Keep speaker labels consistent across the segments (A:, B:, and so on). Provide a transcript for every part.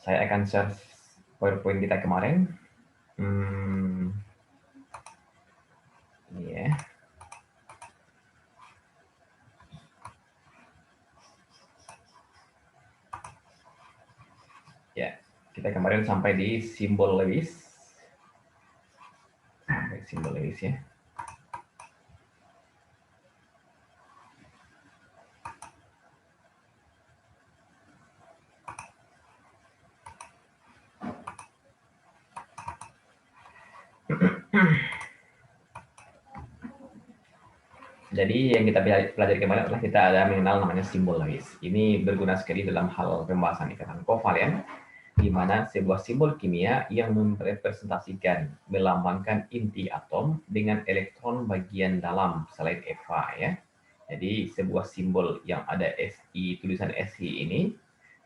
A: Saya akan share PowerPoint kita kemarin. Ini ya. Ya, kita kemarin sampai di simbol Lewis. Sampai simbol Lewis ya. Jadi yang kita pelajari kemarin adalah kita ada mengenal namanya simbol Lewis. Ini berguna sekali dalam hal pembahasan ikatan kovalen, di mana sebuah simbol kimia yang merepresentasikan, melambangkan inti atom dengan elektron bagian dalam selain Eva ya. Jadi sebuah simbol yang ada Si, tulisan Si ini,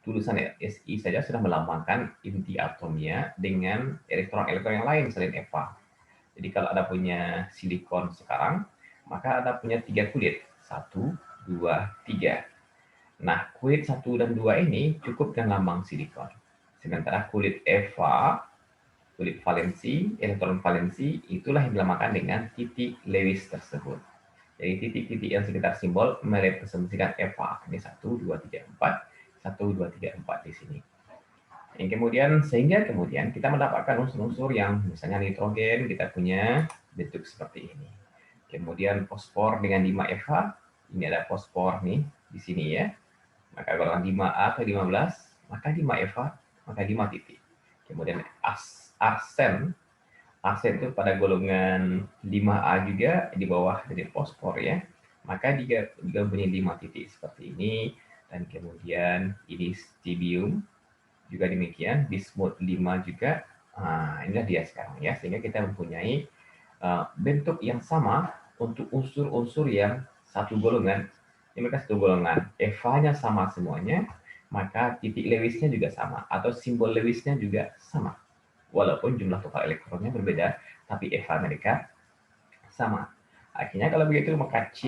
A: tulisan Si saja sudah melambangkan inti atomnya dengan elektron-elektron yang lain selain Eva. Jadi kalau ada punya silikon sekarang, maka ada punya 3 kulit. 1, 2, 3. Nah, kulit 1 dan 2 ini cukup dengan lambang silikon. Sementara kulit Eva, kulit valensi, elektron valensi, itulah yang dilambangkan dengan titik Lewis tersebut. Jadi titik-titik yang sekitar simbol merepresentasikan Eva. Ini 1, 2, 3, 4. 1, 2, 3, 4 di sini. Yang kemudian, sehingga kemudian kita mendapatkan unsur-unsur yang misalnya nitrogen, kita punya bentuk seperti ini. Kemudian fosfor dengan 5 Eva, ini ada fosfor nih, di sini ya. Maka golongan 5A atau 15, maka 5 Eva, maka 5 titik. Kemudian arsen, arsen itu pada golongan 5A juga, di bawah dari fosfor ya. Maka juga punya 5 titik seperti ini. Dan kemudian ini stibbium, juga demikian, bismut 5 juga. Nah, inilah dia sekarang ya, sehingga kita mempunyai bentuk yang sama untuk unsur-unsur yang satu golongan. Ini mereka satu golongan, Eva-nya sama semuanya, maka titik Lewisnya juga sama, atau simbol Lewisnya juga sama. Walaupun jumlah total elektronnya berbeda, tapi Eva mereka sama. Akhirnya kalau begitu, maka C,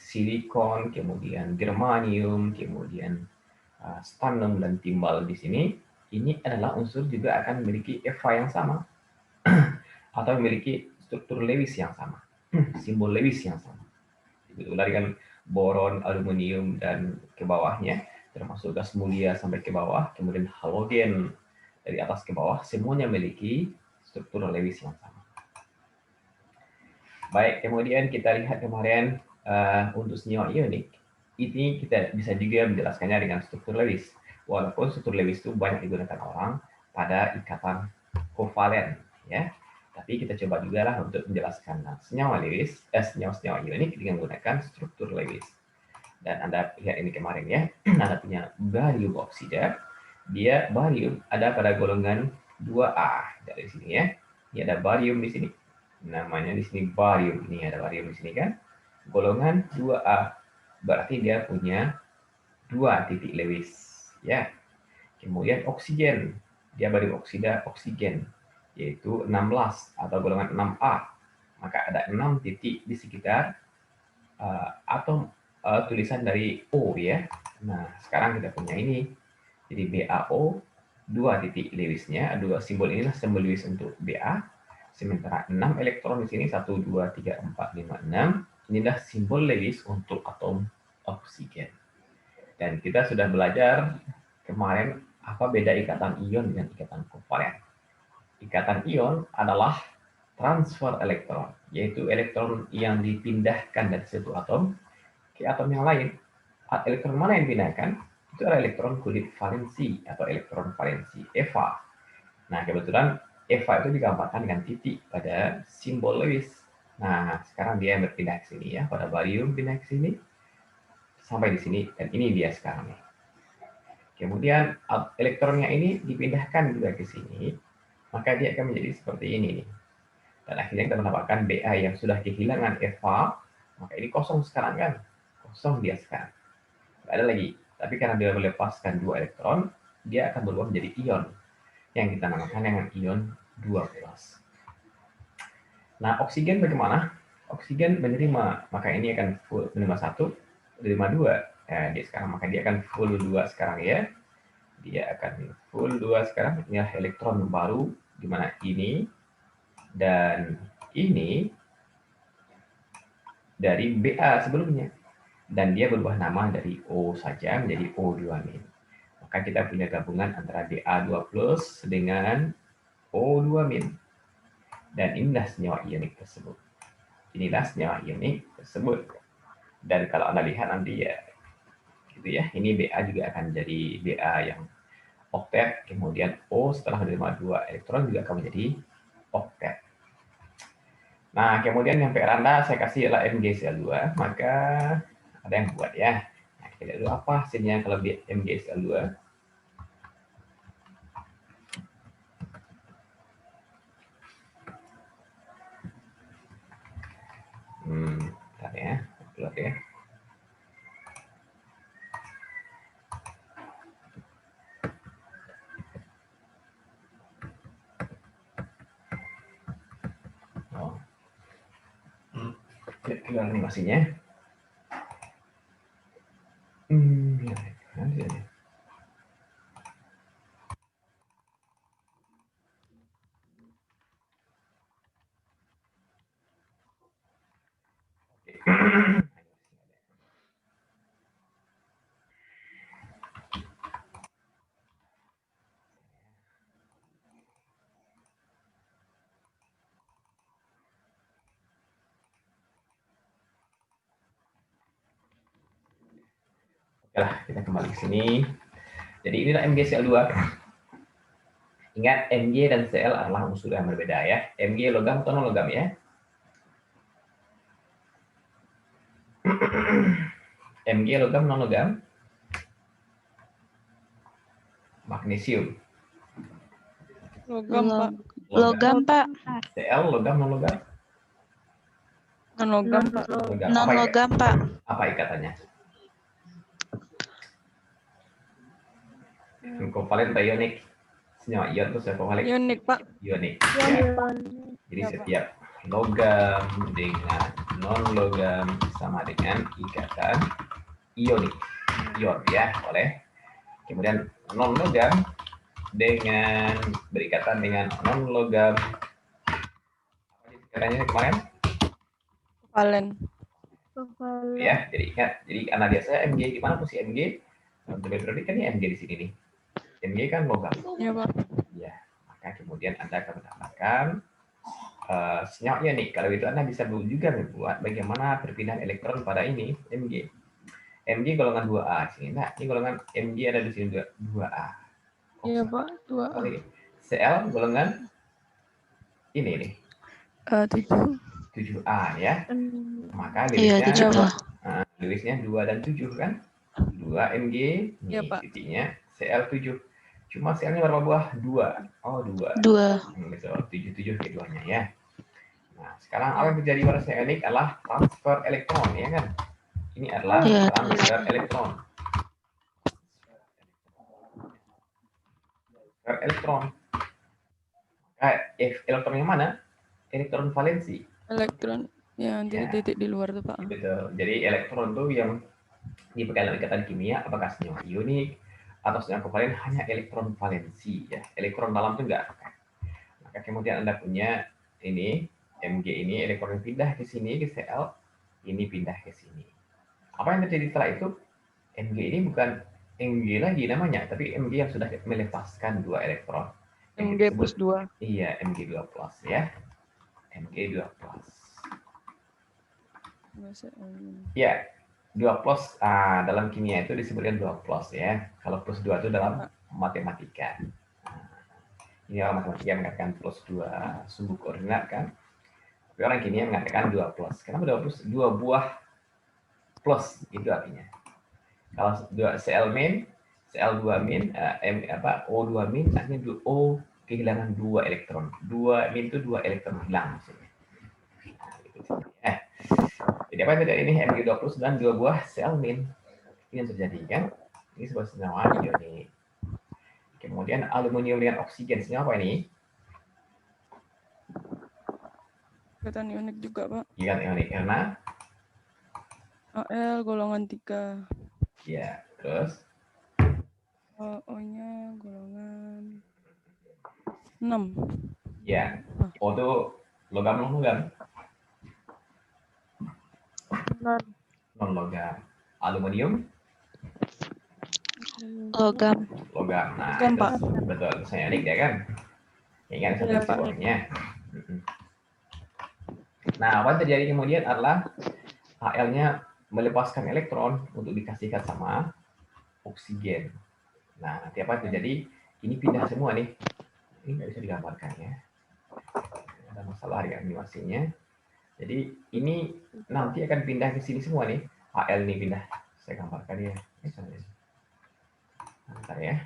A: silikon, kemudian germanium, kemudian stannum dan timbal di sini, ini adalah unsur juga akan memiliki Eva yang sama atau memiliki struktur Lewis yang sama, simbol Lewis yang sama. Begitu dari kan boron, aluminium dan ke bawahnya, termasuk gas mulia sampai ke bawah, kemudian halogen dari atas ke bawah, semuanya memiliki struktur Lewis yang sama. Baik, kemudian kita lihat kemarin untuk senyawa ionik, ini kita bisa juga menjelaskannya dengan struktur Lewis. Walaupun struktur Lewis itu banyak digunakan orang pada ikatan kovalen, ya. Tapi kita coba juga lah untuk menjelaskan senyawa Lewis, senyawa ionik dengan menggunakan struktur Lewis. Dan Anda lihat ini kemarin ya, Anda punya barium oksida, dia barium ada pada golongan 2A dari sini ya. Ini ada barium di sini. Namanya di sini barium. Ini ada barium di sini kan. Golongan 2A. Berarti dia punya 2 titik Lewis ya. Kemudian oksigen, dia barium oksida oksigen yaitu 16 atau golongan 6A. Maka ada 6 titik di sekitar atom tulisan dari O ya. Nah, sekarang kita punya ini. Jadi BaO 2 titik Lewisnya, 2 simbol inilah simbol Lewis untuk Ba. Sementara 6 elektron di sini 1 2 3 4 5 6. Inilah simbol Lewis untuk atom oksigen. Dan kita sudah belajar kemarin apa beda ikatan ion dengan ikatan kovalen. Ikatan ion adalah transfer elektron, yaitu elektron yang dipindahkan dari satu atom ke atom yang lain. Elektron mana yang dipindahkan? Itu adalah elektron kulit valensi atau elektron valensi Eva. Nah, kebetulan Eva itu digambarkan dengan titik pada simbol Lewis. Nah, sekarang dia berpindah ke sini ya, pada barium pindah ke sini sampai di sini, dan ini dia sekarang nih. Kemudian elektronnya ini dipindahkan juga ke sini, maka dia akan menjadi seperti ini nih. Dan akhirnya kita mendapatkan Ba yang sudah kehilangan Eva, maka ini kosong sekarang kan, kosong dia sekarang. Tidak ada lagi. Tapi karena dia melepaskan 2 elektron, dia akan berubah menjadi ion yang kita namakan dengan ion 2+. Nah, oksigen bagaimana? Oksigen menerima, maka ini akan full menerima 1, menerima 2. Dia sekarang maka dia akan full 2 sekarang ya. dia akan full 2 sekarang. Ini elektron baru, di mana ini dan ini dari Ba sebelumnya. Dan dia berubah nama dari O saja menjadi O2-. Maka kita punya gabungan antara Ba2 plus dengan O2-. Dan inilah senyawa ionik tersebut. Inilah senyawa ionik tersebut. Dan kalau Anda lihat nanti ya, gitu ya, ini Ba juga akan jadi Ba yang oktet, kemudian O setelah menerima 2 elektron juga akan menjadi oktet. Nah, kemudian yang PR Anda saya kasih adalah MgCl2, maka ada yang buat ya. Nah, kita lihat dulu apa hasilnya kalau MgCl2. Bentar ya, keluar ya. Oh. Keluar animasinya. Oke lah, kita kembali ke sini. Jadi inilah MgCl2. Ingat, Mg dan Cl adalah unsur yang berbeda ya. Mg logam atau non logam ya. Mg logam non logam. Magnesium.
B: Logam, Pak.
C: Logam, Pak.
A: Cl logam non logam.
B: Non logam, Pak.
C: Non logam, Pak.
A: Apa ikatannya? Kovalen atau ionik? Senyawa ion itu kovalen.
B: Ionik, Pak.
A: Ionik. Ya. Jadi setiap logam dengan non logam sama dengan ikatan ionik. Ion ya, boleh. Kemudian non logam dengan berikatan dengan non logam. Apa ikatannya kemarin?
B: Kovalen.
A: Ya, jadi ingat, jadi karena biasanya Mg gimana posisi Mg? Berarti kan ini Mg di sini nih. Mg kan logam.
B: Iya, Pak.
A: Ya, maka kemudian Anda akan mendapatkan senyawa ionik. Kalau itu Anda bisa juga membuat bagaimana perpindahan elektron pada ini Mg. Mg golongan 2A sini. Nah, ini golongan Mg ada di sini 2A.
B: Iya, Pak. 2A.
A: Cl golongan ini nih. 7A ya. Maka Lewisnya 2 dan 7 kan? 2 Mg,
B: Iya,
A: nih
B: Pak.
A: titiknya Cl7. Cuma Cl-nya berapa buah? 2. Oh, 2.
C: 2.
A: Betul, 7 keduanya ya. Nah, sekarang apa yang terjadi pada sel ionik adalah transfer elektron, ya kan? Ini adalah transfer elektron. Transfer elektron. Elektron yang mana? Elektron valensi.
B: Elektron yang titik-titik di luar tuh, Pak.
A: Betul. Jadi elektron tuh yang dipegang dalam ikatan kimia, apakah senyawa ionik atau senyawa kovalen, hanya elektron valensi ya. Elektron dalam itu enggak. Maka kemudian Anda punya ini Mg ini elektron yang pindah ke sini ke Cl, ini pindah ke sini. Apa yang terjadi setelah itu? Mg ini bukan Mg lagi namanya, tapi Mg yang sudah melepaskan 2 elektron.
B: Mg plus 2.
A: Iya, Mg2 plus ya. Mg2 plus. Ya, 2 plus dalam kimia itu disebutkan 2 plus ya. Kalau plus 2 itu dalam matematika. Ini orang matematika mengatakan plus 2 sumbu koordinat kan. Tapi orang kimia mengatakan 2 plus. Kenapa 2 plus? 2 buah plus itu artinya. Kalau 2 Cl min, Cl2 min, O2 min, artinya O kehilangan 2 elektron. 2 min itu 2 elektron hilang maksudnya. Jadi apa yang terjadi ini? Mg2 plus dan 2 buah Cl min. Ini yang terjadi kan? Ini sebuah senyawa ionik. Kemudian aluminium dengan oksigen, senyawa apa ini?
B: Ikatan ionik juga, Pak.
A: Ikatan ionik karena
B: Al golongan 3.
A: ya, terus
B: O-nya golongan 6.
A: Ya. O itu logam non-logam? Non-logam. Aluminium?
C: Logam.
A: Logam. Nah,
B: Logam,
A: itu
B: Pak.
A: betul. Ionic ya kan? Ingat satu
B: Iya, Pak.
A: simbolnya. Nah, apa yang terjadi kemudian adalah Al-nya melepaskan elektron untuk dikasihkan sama oksigen. Nah, nanti apa yang terjadi? Ini pindah semua nih. Ini nggak bisa digambarkan ya. Ada masalah di animasinya. Jadi ini nanti akan pindah ke sini semua nih. Al ini pindah. Saya gambarkan ya. Bentar ya.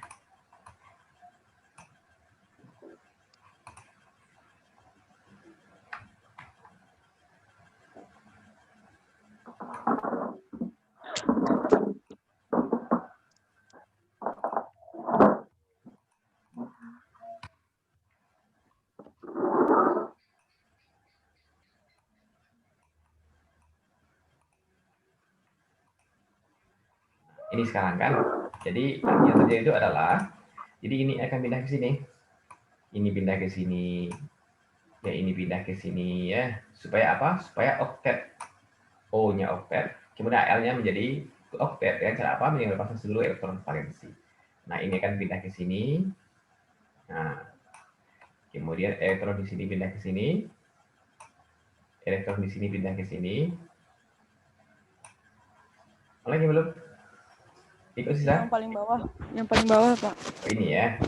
A: Ini sekarang kan. Jadi yang terjadi itu adalah, jadi ini akan pindah ke sini. Ini pindah ke sini. Ya ini pindah ke sini ya. Supaya apa? Supaya oktet. O-nya oktet. Kemudian Al-nya menjadi oktet. Ya, cara apa? Melepaskan seluruh elektron valensi. Nah ini akan pindah ke sini. Nah, kemudian elektron di sini pindah ke sini. Elektron di sini pindah ke sini. Lagi belum? Ikut sisa?
B: Yang paling bawah. Yang paling bawah, Pak.
A: Oh, ini ya.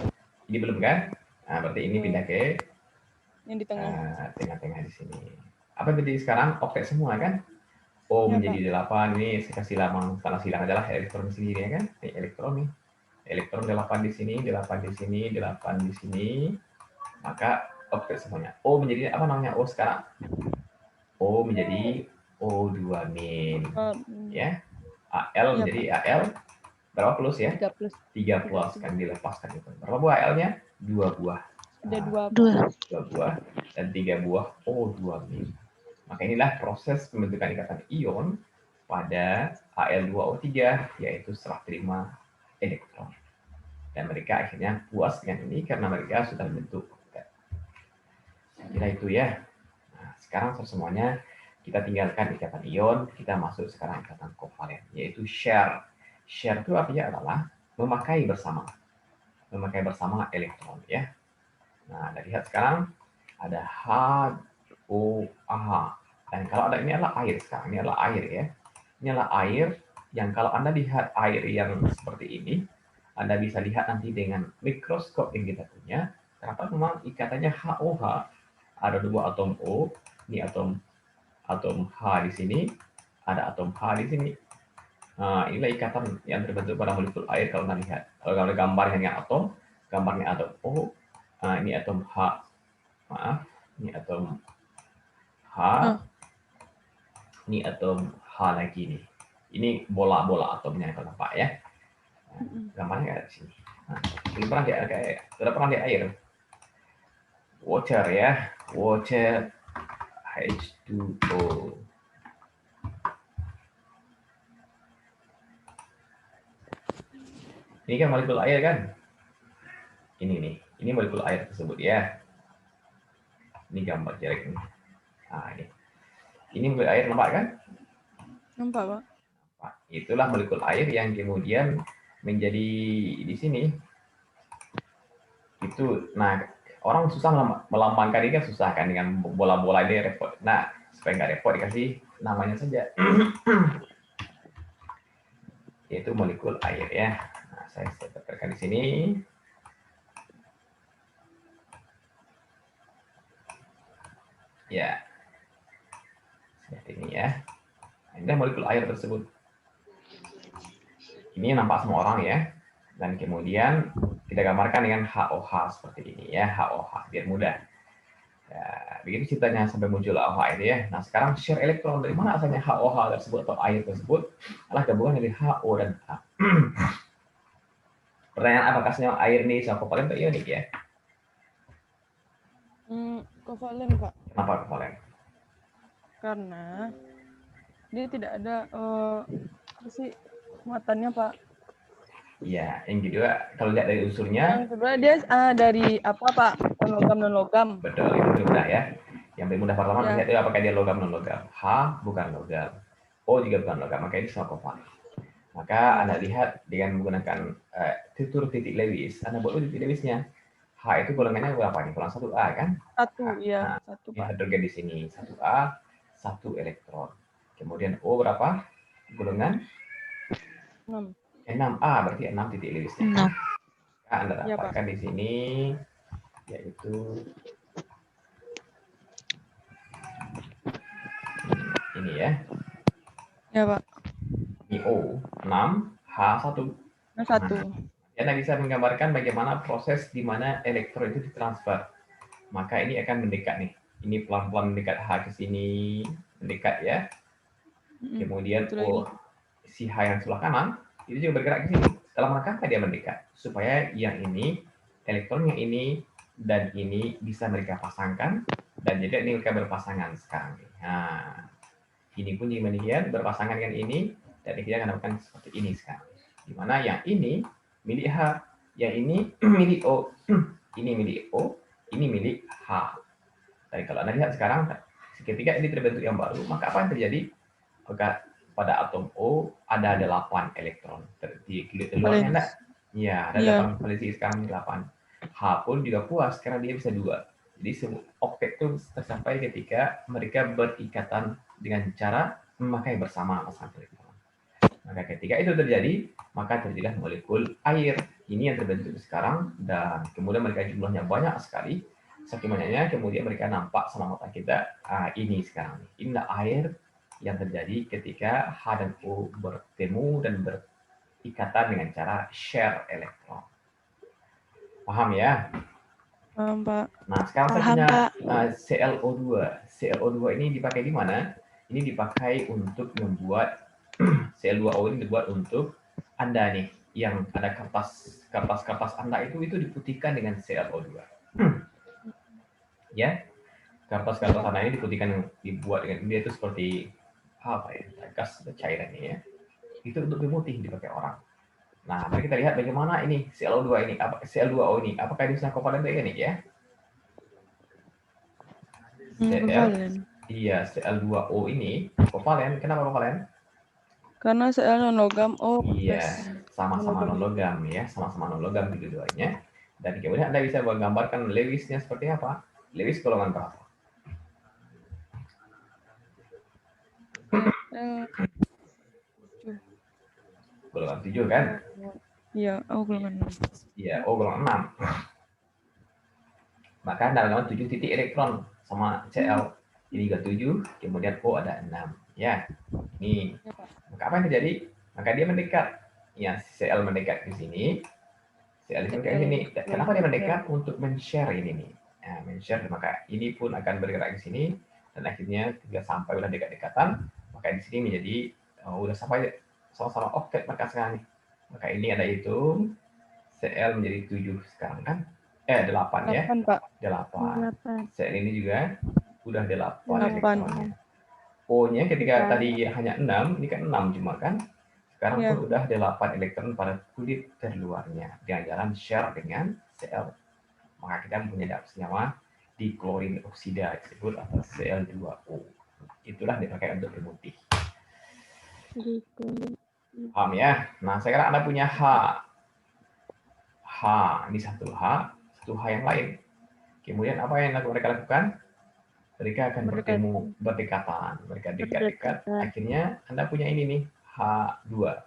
A: Ini belum kan? Nah, berarti ini pindah ke
B: Yang di tengah.
A: tengah-tengah di sini. Apa yang terjadi sekarang? Oktet semua kan? O
B: Ya,
A: menjadi 8. Ini saya kasih tanda silang adalah elektron di sini ya kan? Ini elektron nih. Elektron 8 di sini, 8 di sini, 8 di sini. Maka oktet semuanya. O menjadi apa namanya O sekarang? O menjadi O2 min. Ya. Al menjadi Al berapa plus ya?
B: 3 plus.
A: 3 plus kan dilepaskan itu. Berapa buah Al-nya? 2 buah.
B: Ada 2.
C: 2.
A: 2 buah dan 3 buah O2 min. Maka inilah proses pembentukan ikatan ion pada Al2O3 yaitu serah terima elektron. Dan mereka akhirnya puas dengan ini karena mereka sudah membentuk oktet. Saya kira itu ya. Nah, sekarang semuanya kita tinggalkan ikatan ion, kita masuk sekarang ikatan kovalen yaitu share. Share itu artinya adalah memakai bersama. Memakai bersama elektron ya. Nah, Anda lihat sekarang ada HOA. Dan kalau ada ini adalah air sekarang. Ini adalah air ya. Ini adalah air yang kalau Anda lihat air yang seperti ini, Anda bisa lihat nanti dengan mikroskop yang kita punya. Kenapa memang ikatannya HOH? Ada 2 atom O, ini atom H di sini, ada atom H di sini. Nah, inilah ikatan yang terbentuk pada molekul air kalau Anda lihat. Kalau ada gambarnya dengan atom, gambarnya atom O, nah, ini atom H. Maaf, ini atom H. Ini atom H lagi nih. Ini bola-bola atomnya kalau nampak ya. Nah, gambarnya kayak di sini. Nah, belum pernah sudah pernah di air. Water ya, water H2O. Ini kan molekul air kan? Ini nih, ini molekul air tersebut ya. Ini gambar jelek nih. Nah, ini molekul air nampak kan?
B: Nampak, Pak.
A: Nah, itulah molekul air yang kemudian menjadi di sini. Itu, nah orang susah melambangkan ini kan susah kan dengan bola-bola ini repot. Nah, supaya nggak repot dikasih namanya saja. Yaitu molekul air ya. Nah, saya tekan di sini. Ya, seperti ini ya. Ini molekul air tersebut. Ini nampak semua orang ya. Dan kemudian kita gambarkan dengan HOH seperti ini ya, HOH biar mudah. Ya, begitu ceritanya sampai muncul OH ini ya. Nah, sekarang share elektron dari mana asalnya HOH tersebut atau air tersebut adalah gabungan dari HO dan H. Pertanyaan apakah senyawa air ini sama kovalen atau ionik ya?
B: Kovalen, Pak.
A: Kenapa kovalen?
B: Karena dia tidak ada apa sih muatannya, Pak.
A: Ya, yang kedua kalau lihat dari unsurnya,
B: Yang kedua dia dari apa Pak? Non-logam non-logam.
A: betul itu paling mudah ya. Yang paling mudah pertama
B: Ya.
A: melihat itu apakah dia logam non logam. H bukan logam, O juga bukan logam, maka ini semua kovalent. Maka
B: Ya.
A: Anda lihat dengan menggunakan tutur titik Lewis, Anda buat titik Lewisnya. H itu golongannya berapa nih? Golongan 1A kan?
B: Satu, ya.
A: Nah,
B: Satu
A: ini
B: Pak.
A: hidrogen di sini 1A, 1 elektron. Kemudian O berapa? Golongan
B: 6.
A: 6A, berarti 6 titik Lewisnya.
C: 6.
A: Anda
B: Ya,
A: dapatkan di sini yaitu ini ya.
B: Ya Pak.
A: Ini O 6, H1.
B: Nah, 1.
A: Anda bisa menggambarkan bagaimana proses di mana elektron itu ditransfer. Maka ini akan mendekat nih. Ini pelan-pelan mendekat H ke sini, mendekat ya. Kemudian O, si H yang sebelah kanan, itu juga bergerak ke sini. Dalam rangka apa dia mendekat? Supaya yang ini, elektron yang ini, dan ini bisa mereka pasangkan, dan jadi ini mereka berpasangan sekarang. Nah, ini pun juga demikian, berpasangan dengan ini, dan kita akan dapatkan seperti ini sekarang. Dimana yang ini milik H, yang ini milik O, ini milik O, ini milik H. Dan kalau Anda lihat sekarang, ketika ini terbentuk yang baru, maka apa yang terjadi? Maka pada atom O ada 8 elektron. Di luarnya enggak? Ya, ada 8 valence sekarang 8. H pun juga puas karena dia bisa 2. Jadi oktet itu tercapai ketika mereka berikatan dengan cara memakai bersama pasangan elektron. Maka ketika itu terjadi, maka terjadilah molekul air. Ini yang terbentuk sekarang dan kemudian mereka jumlahnya banyak sekali. Saking banyaknya, kemudian mereka nampak sama mata kita. Ini sekarang. Inilah air yang terjadi ketika H dan O bertemu dan berikatan dengan cara share elektron. Paham ya?
B: Paham Pak.
A: Nah, sekarang saya
C: Paham,
A: punya
C: Pak.
A: ClO2. ClO2 ini dipakai di mana? Ini dipakai untuk membuat Cl2O ini dibuat untuk Anda nih yang ada kertas Anda itu diputihkan dengan ClO2. Ya, kertas Anda ini diputihkan, dibuat dengan dia itu seperti apa ya, gas cairan ini ya. Itu untuk pemutih dipakai orang. Nah, mari kita lihat bagaimana ini Cl2 ini, Cl2O ini, apakah ini bisa kovalen organik ya? Iya, Cl2O ini kovalen. Kenapa kovalen?
B: Karena Cl non-logam O.
A: Iya, sama-sama non-logam ya, sama-sama non-logam kedua-duanya. Dan kemudian Anda bisa menggambarkan Lewisnya seperti apa? Lewis golongan berapa? Golongan 7 kan?
B: Iya, O golongan 6.
A: Iya, O golongan 6. Maka dalam 7 titik elektron sama Cl. Ini juga 7, kemudian O ada 6. Ya, ini. Maka apa yang terjadi? Maka dia mendekat. Ya, Cl mendekat ke sini. Cl mendekat ke sini. Kenapa dia mendekat? Untuk men-share ini nih. Nah, men-share, maka ini pun akan bergerak ke sini. Dan akhirnya ketika sampai udah dekat-dekatan, maka di sini menjadi udah sampai sama-sama oktet maka sekarang nih. Maka ini ada hitung Cl menjadi 7 sekarang kan? 8 ya.
B: 8 Pak.
A: 8. Cl ini juga udah 8
B: elektronnya.
A: O-nya ketika tadi hanya 6, ini kan 6 cuma kan? Sekarang pun udah 8 elektron pada kulit terluarnya. Dengan jalan share dengan Cl. Maka kita mempunyai senyawa diklorin oksida disebut atau Cl2O. Itulah dipakai untuk pemutih. Paham ya? Nah, sekarang Anda punya H. Ini satu H yang lain. Kemudian apa yang mereka lakukan? Mereka akan bertemu berdekatan. Mereka dekat-dekat. Akhirnya Anda punya ini nih, H2.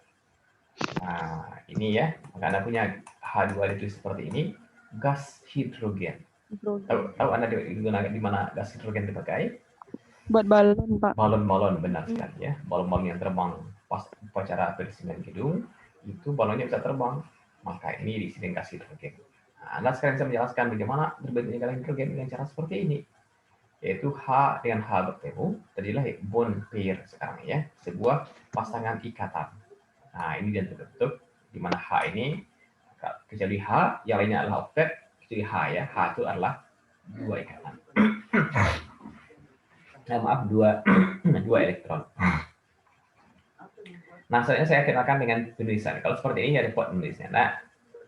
A: Nah, ini ya. Maka Anda punya H2 itu seperti ini, gas hidrogen. Tahu Anda digunakan di mana gas hidrogen dipakai?
B: Buat balon, Pak.
A: Balon-balon, benar sekali ya. Balon-balon yang terbang pas upacara peresmian gedung, itu balonnya bisa terbang. Maka ini diisi dengan gas hidrogen. Nah, Anda sekarang bisa menjelaskan bagaimana terbentuknya gas hidrogen dengan cara seperti ini. Yaitu H dengan H bertemu, terjadilah bond pair sekarang ya. Sebuah pasangan ikatan. Nah, ini dia terbentuk, di mana H ini, kecuali H, yang lainnya adalah oktet, kecuali H ya. H itu adalah 2 ikatan. Nah, maaf, dua elektron. Nah, selanjutnya saya kenalkan dengan penulisan. Kalau seperti ini ya repot menulisnya. Nah,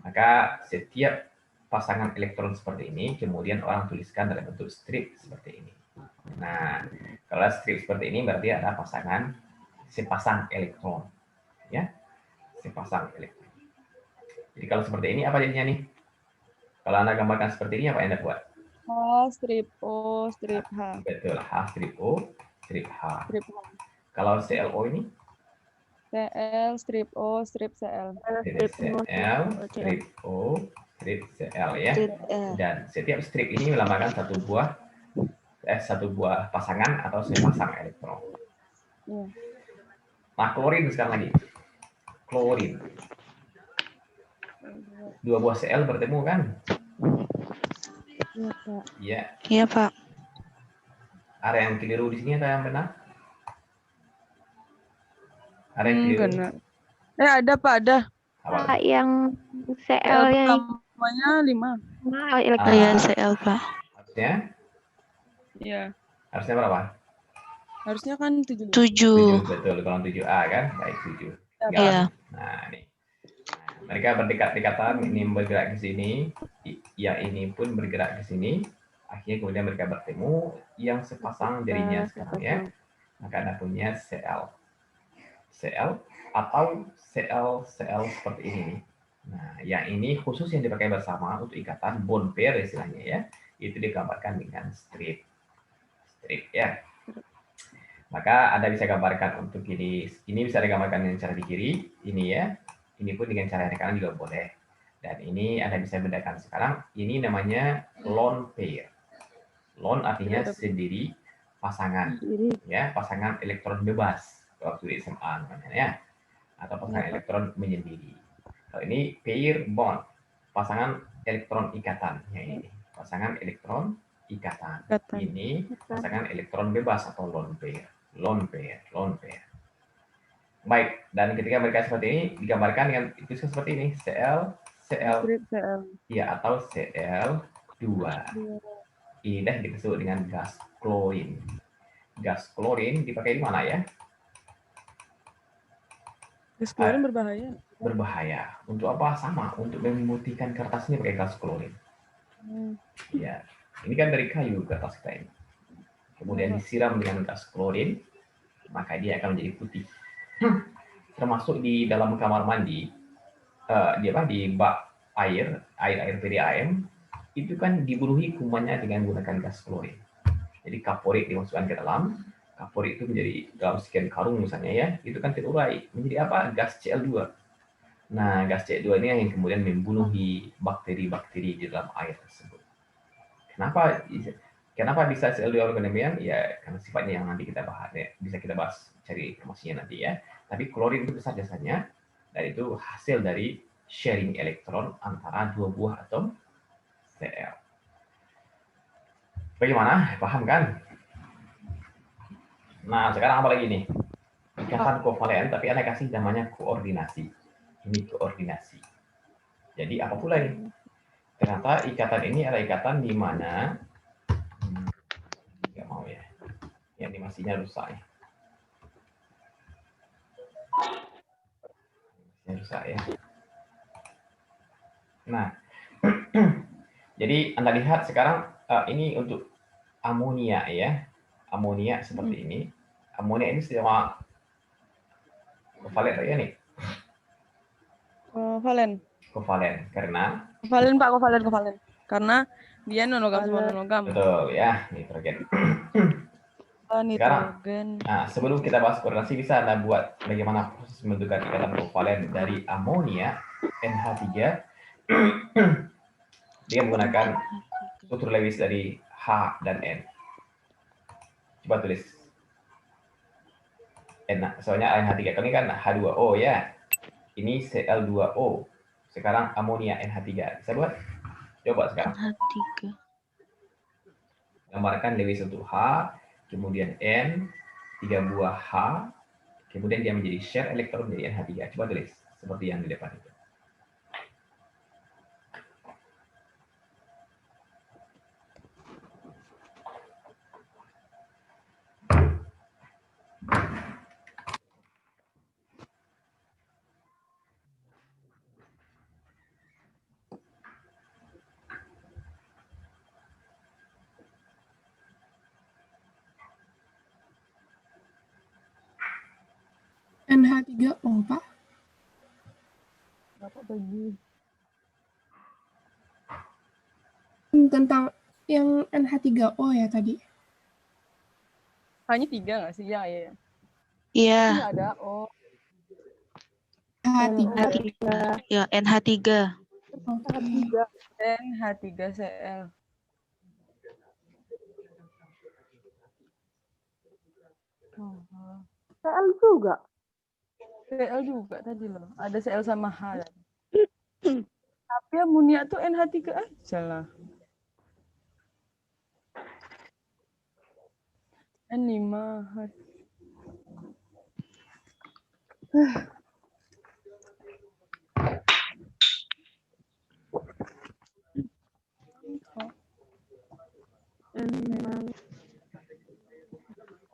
A: maka setiap pasangan elektron seperti ini, kemudian orang tuliskan dalam bentuk strip seperti ini. Nah, kalau strip seperti ini berarti ada pasangan sepasang elektron, ya, sepasang elektron. Jadi kalau seperti ini apa jadinya nih? Kalau Anda gambarkan seperti ini apa yang Anda buat?
B: H, strip O, strip H.
A: Betul, H strip O, strip H.
B: Strip H.
A: Kalau CLO ini?
B: CL, strip O, strip CL.
A: CL, strip O, strip CL ya. Dan setiap strip ini melambangkan satu buah pasangan atau sepasang elektron.
B: Iya.
A: Nah, klorin sekarang lagi. Klorin. Dua buah Cl bertemu kan?
B: Iya, Pak.
A: Iya.
C: Iya, Pak.
A: Ada yang keliru di sini atau yang benar? Ada yang keliru?
B: Benar. Ada, Pak, ada.
A: Apa?
C: Pak, yang
B: CL
C: CL yang
B: pertamanya 5.
C: Iya, CL, Pak.
A: Harusnya?
B: Iya.
A: Harusnya berapa?
B: Harusnya kan 7.
C: 7.
A: Betul, kalau 7A kan? Baik, 7.
C: Iya.
A: Nah, ini. Mereka berdekat-dekatan, ini bergerak ke sini, yang ini pun bergerak ke sini. Akhirnya kemudian mereka bertemu, yang sepasang jadinya sekarang ya. Maka Anda punya Cl. Cl atau Cl seperti ini nih. Nah, yang ini khusus yang dipakai bersama untuk ikatan bond pair istilahnya ya. Itu digambarkan dengan strip. Strip ya. Maka Anda bisa gambarkan untuk ini bisa digambarkan dengan cara di kiri, ini ya. Ini pun dengan cara di kanan juga boleh. Dan ini Anda bisa bedakan sekarang, ini namanya lone pair. Lone artinya sendiri, pasangan. Ya, pasangan elektron bebas. Waktu di SMA namanya ya. Atau pasangan elektron menyendiri. Kalau ini pair bond, pasangan elektron ikatan. Ya, ini pasangan elektron ikatan. Ini pasangan elektron bebas atau lone pair. Lone pair. Baik, dan ketika mereka seperti ini digambarkan dengan tulisan seperti ini, Cl, ya, atau Cl2. Ini dah disebut dengan gas klorin. Gas klorin dipakai di mana ya?
B: Gas klorin berbahaya.
A: Berbahaya. Untuk apa? Sama, untuk memutihkan kertas ini pakai gas klorin. Ya, ini kan dari kayu kertas kita ini. Kemudian disiram dengan gas klorin, maka dia akan menjadi putih. Termasuk di dalam kamar mandi, di bak air PDAM, itu kan dibunuhi kumannya dengan menggunakan gas klorin. Jadi kaporit dimasukkan ke dalam, kaporit itu menjadi dalam sekian karung misalnya ya, itu kan terurai menjadi apa? Gas Cl2. Nah, gas Cl2 ini yang kemudian membunuhi bakteri-bakteri di dalam air tersebut. Kenapa bisa Cl2 demikian? Ya, karena sifatnya yang nanti kita bahas ya. Bisa kita bahas cari informasinya nanti ya. Tapi klorin itu besar jasanya, dan itu hasil dari sharing elektron antara dua buah atom Cl. Bagaimana? Paham kan? Nah, sekarang apa lagi nih? Ikatan kovalen, tapi Anda kasih namanya koordinasi. Ini koordinasi. Jadi apa pula ini? Ternyata ikatan ini adalah ikatan di mana nggak mau ya. Ini animasinya rusak ya. Rusak ya. Nah, jadi Anda lihat sekarang ini untuk amonia ya. Amonia seperti ini. Amonia ini sama kovalen ya nih. Kovalen karena
B: Kovalen. Karena dia non-logam sama non-logam.
A: Betul ya, nitrogen. Sekarang, sebelum kita bahas koordinasi, bisa Anda buat bagaimana proses pembentukan ikatan kovalen dari amonia NH3 dia menggunakan struktur Lewis dari H dan N. Coba tulis. Soalnya NH3 ini kan H2O ya. Ini Cl2O. Sekarang amonia NH3. Bisa buat? Coba sekarang.
C: NH3.
A: Gambarkan Lewis untuk H, kemudian N, 3 buah H, kemudian dia menjadi share elektron menjadi NH3. Coba tulis seperti yang di depan itu.
D: NH3O, Pak.
B: Bapak bagi.
D: Tentang yang NH3O ya tadi.
B: Hanya 3 nggak sih? Ya, ya.
C: Iya,
B: Nggak ada. Oh,
D: NH3.
C: NH3. Ya, NH3.
D: Oke.
B: H3 NH3Cl. Cl juga. Cl juga tadi loh. Ada Cl sama H. Tapi amonia tuh NH3 aja lah. N5.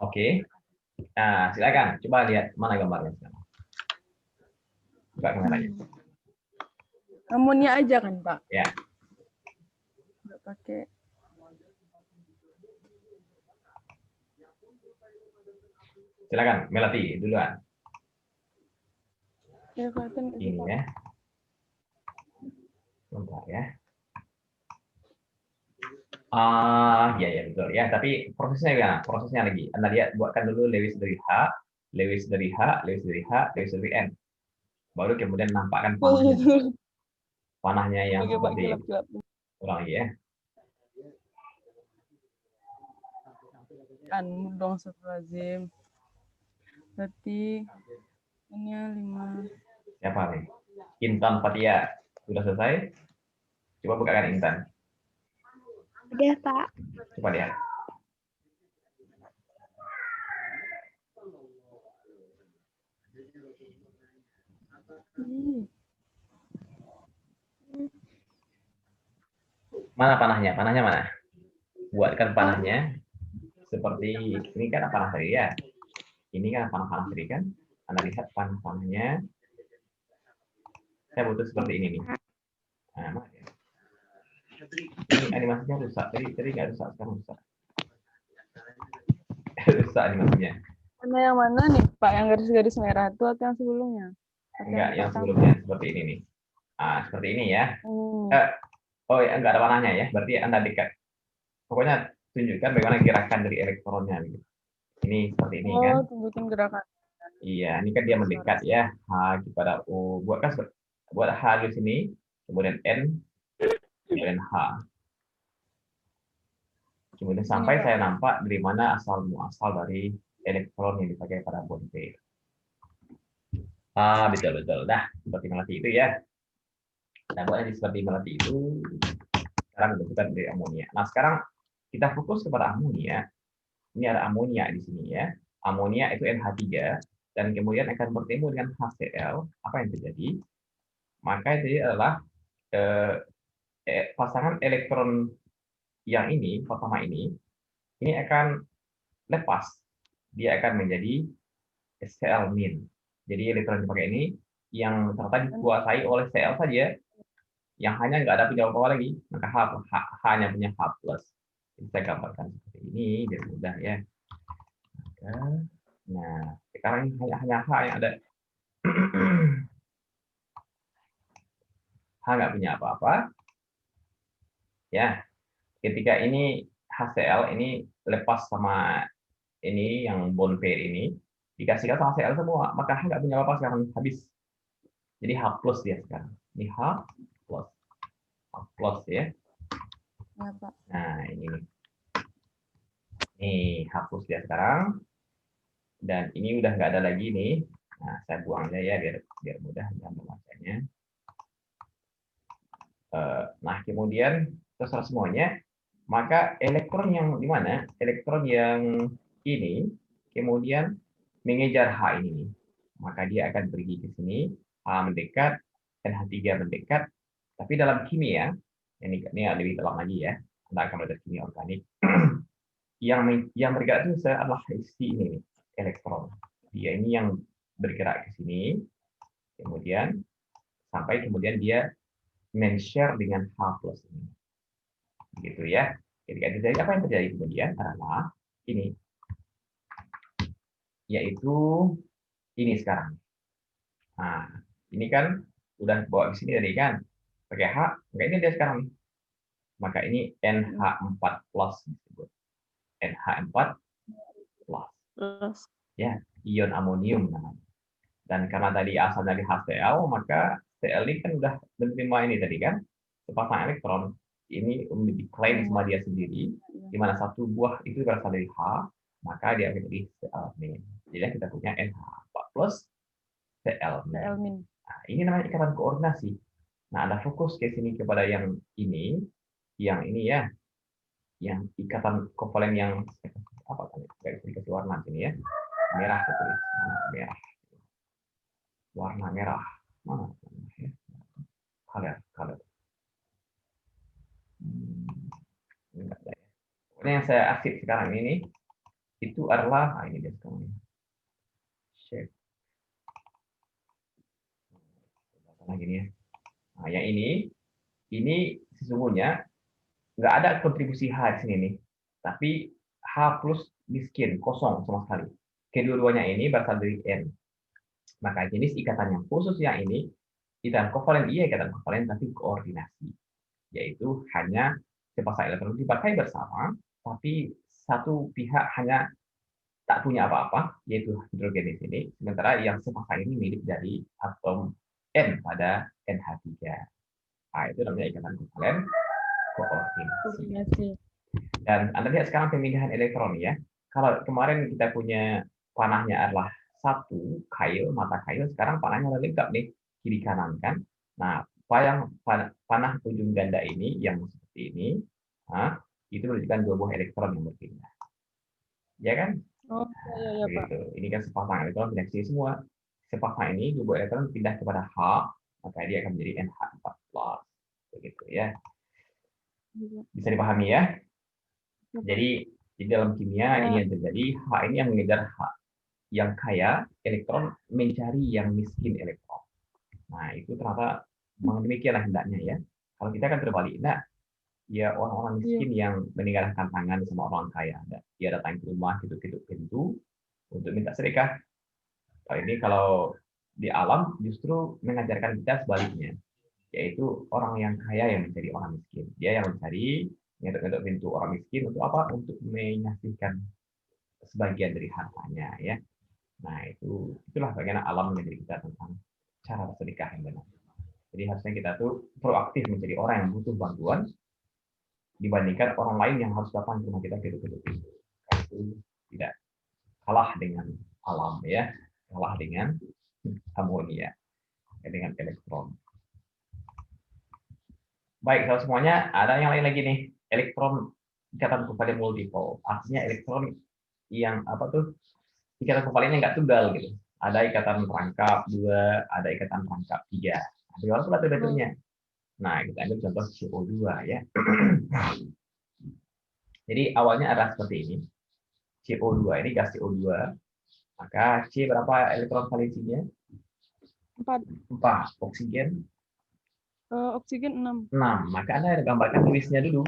A: Oke. Nah, silakan. Coba lihat mana gambarnya sekarang. Buka kameranya.
B: Amonia aja kan, Pak?
A: Ya.
B: Nggak pakai.
A: Silakan, Melati duluan.
B: Ya, kelihatan nggak sih,
A: Ini
B: Pak?
A: ya. Bentar ya. Ya ya betul ya. Tapi prosesnya ya, prosesnya lagi. Anda lihat, buatkan dulu Lewis dari H, Lewis dari H, Lewis dari H, Lewis dari N. Baru kemudian nampakkan panahnya. Panahnya yang
B: Oke, Pak,
A: seperti
B: kilap-kilap.
A: ulang lagi ya.
B: Kan dong, Astagfirullahaladzim. Berarti ini 5.
A: Siapa nih? Intan Fatia. Sudah selesai? Coba bukakan Intan.
E: Udah, Pak.
A: Coba lihat. Mana panahnya? Panahnya mana? Buatkan panahnya seperti ini kan panah tadi ya. Ini kan panah-panah tadi kan. Anda lihat panah-panahnya. Saya butuh seperti ini nih. Nah, mana ya? Ini animasinya rusak. Tadi nggak rusak, sekarang rusak. Rusak animasinya.
B: Mana yang mana nih, Pak? Yang garis-garis merah itu atau yang sebelumnya? Atau
A: Enggak, yang
B: pertama?
A: sebelumnya seperti ini nih. Ah, seperti ini ya. Oh ya, enggak ada panahnya ya. Berarti Anda dekat. Pokoknya tunjukkan bagaimana gerakan dari elektronnya. Gitu. Ini seperti ini kan.
B: Oh, tunjukin gerakan.
A: Iya, ini kan dia mendekat ya. H kepada O. Buat H di sini, kemudian N, kemudian H. Kemudian sampai saya nampak dari mana asal muasal dari elektron yang dipakai pada bond pair. Betul-betul. Nah, seperti Melati itu ya. Nah, buatnya seperti Melati itu sekarang dibentukkan dari amonia. Nah, sekarang kita fokus kepada amonia. Ini ada amonia di sini ya. Amonia itu NH3 dan kemudian akan bertemu dengan HCl. Apa yang terjadi? Maka itu adalah pasangan elektron yang ini, pertama ini akan lepas. Dia akan menjadi Cl-. Jadi elektron yang dipakai ini yang ternyata dikuasai oleh Cl saja, yang hanya nggak ada punya apa-apa lagi, maka hanya punya H+. Jadi saya gambarkan seperti ini, biar mudah ya. Nah, sekarang hanya H yang ada. H nggak punya apa-apa. Ya, ketika ini HCl ini lepas sama ini yang bond pair ini, dikasihkan sama Cl semua, maka H nggak punya apa-apa sekarang, habis. Jadi H+ dia sekarang. Ini H+. H+ ya.
B: Ya, Pak.
A: Nah, ini nih. Nih, H+ dia sekarang. Dan ini udah nggak ada lagi nih. Nah, saya buang aja ya biar mudah gambar bacanya. Nah, kemudian terserah semuanya. Maka elektron yang di mana? Elektron yang ini kemudian mengejar H ini nih. Maka dia akan pergi ke sini, H mendekat, NH3 mendekat. Tapi dalam kimia, ini lebih dalam lagi ya. Anda akan belajar kimia organik. yang bergerak itu adalah si ini nih, elektron. Dia ini yang bergerak ke sini, kemudian sampai kemudian dia men-share dengan H+ ini. Gitu ya. Ketika terjadi, apa yang terjadi kemudian adalah ini, yaitu ini sekarang. Nah, ini kan udah bawa ke sini tadi kan, pakai H, maka ini dia sekarang nih. Maka ini NH4 plus disebut. NH4 plus.
C: Terus.
A: Ya, ion amonium namanya. Dan karena tadi asal dari HCl, maka Cl ini kan udah menerima ini tadi kan, sepasang elektron. Ini diklaim sama dia sendiri, di mana satu buah itu berasal dari H, maka dia akan jadi Cl-. Jadi kita punya NH4 plus Cl-.
B: Cl-.
A: Nah, ini namanya ikatan koordinasi. Nah, ada fokus ke sini kepada yang ini ya, yang ikatan kovalen yang apa tadi? Garis dikasih warna sini ya, merah saya tulis, merah, warna merah, mana ya? Color. Enggak ada ya. Pokoknya yang saya asik sekarang ini itu adalah, ini dia sekarang shape. Lagi nih ya. Nah, yang ini sesungguhnya nggak ada kontribusi H di sini nih, tapi H plus miskin, kosong sama sekali. Kedua-duanya ini berasal dari N. Maka jenis ikatan yang khusus yang ini, ikatan kovalen iya ikatan kovalen, tapi koordinasi. Yaitu hanya sepasang elektron dipakai bersama, tapi satu pihak hanya tak punya apa-apa, yaitu hidrogen di sini, sementara yang sepasang ini milik dari atom N pada NH3. Nah, itu namanya ikatan kovalen koordinasi. Dan Anda lihat sekarang pemindahan elektron ya. Kalau kemarin kita punya panahnya adalah satu kail, mata kail, sekarang panahnya udah lengkap nih, kiri kanan kan. Nah, panah ujung ganda ini yang seperti ini, itu menunjukkan dua buah elektron yang berpindah. Ya kan?
B: Oh, iya Pak.
A: Ini kan sepasang elektron pindah ke sini semua. Sepasang ini dua buah elektron pindah kepada H, maka dia akan menjadi NH4+. Begitu ya. Bisa dipahami ya? Jadi di dalam kimia ini yang terjadi, H ini yang mengejar H yang kaya elektron mencari yang miskin elektron. Nah, itu ternyata memang demikianlah hendaknya ya. Kalau kita kan terbalik, nah, ya orang-orang miskin yang meninggalkan tangan sama orang kaya. Dia datang ke rumah, ketuk-ketuk pintu untuk minta sedekah. Kalau di alam justru mengajarkan kita sebaliknya, yaitu orang yang kaya yang mencari orang miskin. Dia yang mencari ngetuk-ngetuk pintu orang miskin untuk apa? Untuk menyisihkan sebagian dari hartanya ya. Nah, itulah bagaimana alam menjadi kita tentang cara bersedekah yang benar. Jadi harusnya kita tuh proaktif mencari orang yang butuh bantuan dibandingkan orang lain yang harus datang ke rumah kita ketuk-ketuk pintu. Itu tidak kalah dengan alam ya, kalah dengan amonia, dengan elektron. Baik, kalau semuanya ada yang lain lagi nih, elektron ikatan kovalen multiple. Artinya elektron yang apa tuh? Ikatan kovalennya nggak tunggal gitu. Ada ikatan rangkap 2, ada ikatan rangkap 3. Bagaimana pula bentuknya? Nah, kita ambil contoh CO2 ya. Jadi awalnya adalah seperti ini. CO2 ini gas CO2. Maka C berapa elektron valensinya?
B: 4.
A: Oksigen?
B: Oksigen 6.
A: Maka Anda gambarkan Lewisnya dulu.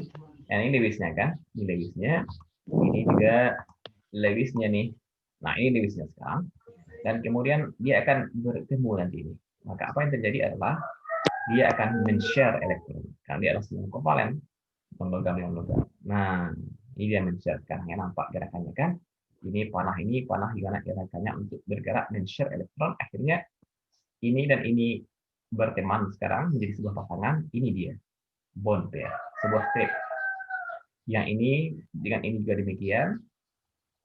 A: Yang ini Lewisnya kan? Ini Lewisnya. Ini juga Lewisnya nih. Nah, ini Lewisnya sekarang. Dan kemudian dia akan bertemu nanti ini. Maka apa yang terjadi adalah dia akan men-share elektron. Karena dia adalah semua kovalen. Logam. Nah, ini dia men-share. Sekarang ya nampak gerakannya kan? Ini panah gimana gerakannya untuk bergerak men-share elektron. Akhirnya ini dan ini berteman sekarang menjadi sebuah pasangan. Ini dia bond pair, sebuah strip. Yang ini dengan ini juga demikian,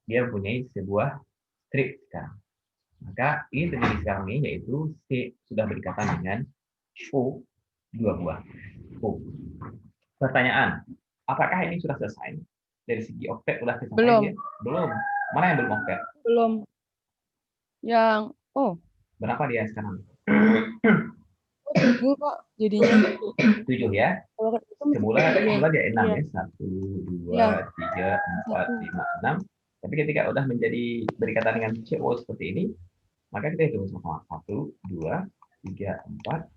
A: dia mempunyai sebuah strip sekarang. Maka ini terjadi sekarang ini, yaitu C sudah berikatan dengan O, 2 buah O. Pertanyaan, apakah ini sudah selesai? Dari segi oktet sudah selesai? Belum. Mana yang belum oktet?
B: Belum. Yang
A: berapa dia sekarang?
B: 7 kok jadinya.
A: 7 ya? Semula dia 6 ya. 1, 2, 3, 4, 5, 6. Tapi ketika udah menjadi berikatan dengan CO seperti ini, maka kita hitung sama 1, 2, 3, 4,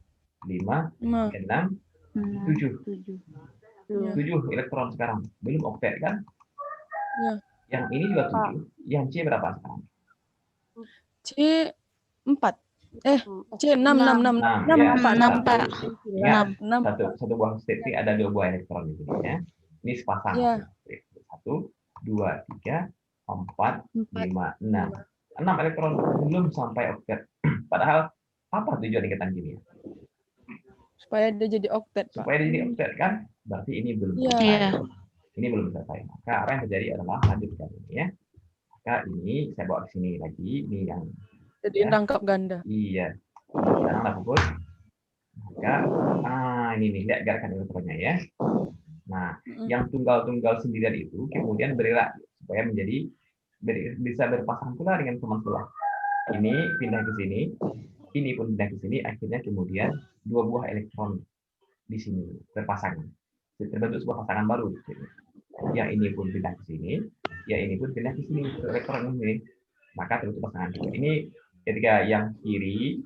A: 5, 6, 7. 7 elektron sekarang. Belum oktet kan?
B: Ya.
A: Yang ini juga 7. Yang C berapa sekarang?
B: C 4. C6, 6, 6,
A: 6,
B: 6,
A: ya.
B: Pak.
C: 6, Pak.
A: Ingat,
B: 6.
A: satu buah string ada 2 buah elektron di sini ya. Ini sepasang.
B: Iya.
A: 1, 2, 3, 4,
B: 4.
A: 5, 6. 6 elektron belum sampai oktet. Padahal apa tujuan ikatan kimia?
B: Supaya dia jadi oktet, Pak.
A: Supaya dia jadi oktet kan? Berarti ini belum
B: Iya.
A: selesai.
C: Iya.
A: Ini belum selesai. Maka apa yang terjadi adalah lanjutkan ini ya. Maka ini saya bawa ke sini lagi. Ini yang
B: Jadi rangkap ganda.
A: iya. Sekarang lah fokus. Maka ini nih lihat gerakan elektronnya ya. Nah, yang tunggal-tunggal sendirian itu kemudian bergerak supaya bisa berpasang pula dengan teman sebelah. Ini pindah ke sini, ini pun pindah ke sini, akhirnya kemudian 2 buah elektron di sini berpasangan. Terbentuk sebuah pasangan baru. Yang ini pun pindah ke sini, yang ini pun pindah ke sini, elektron ini. Maka terbentuk pasangan juga. Ini ketika yang kiri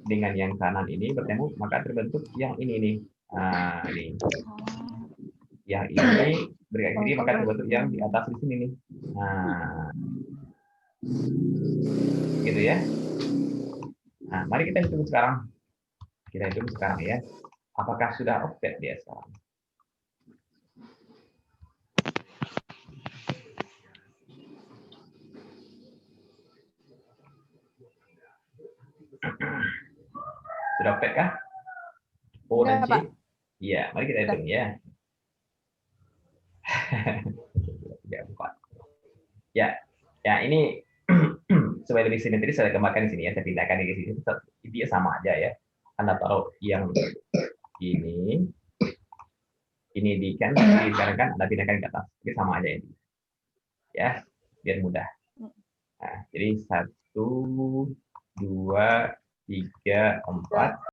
A: dengan yang kanan ini bertemu, maka terbentuk yang ini nih. Nah, ini. Yang ini bergerak kiri, maka terbentuk yang di atas di sini nih. Nah, gitu ya. Nah, mari kita hitung sekarang. Kita hitung sekarang ya. Apakah sudah oktet dia sekarang? Sudah oktet kah? O dan
B: Sudah,
A: C?
B: Pak.
A: Iya, mari kita hitung ya. 3, 4. Ya, ini supaya lebih simetris saya kembangkan di sini ya, saya pindahkan di sini. Intinya sama aja ya. Anda taruh yang ini di kan, sekarang kan Anda pindahkan ke atas. Ini sama aja ini. Ya, biar mudah. Nah, jadi 1, 2, 3, 4.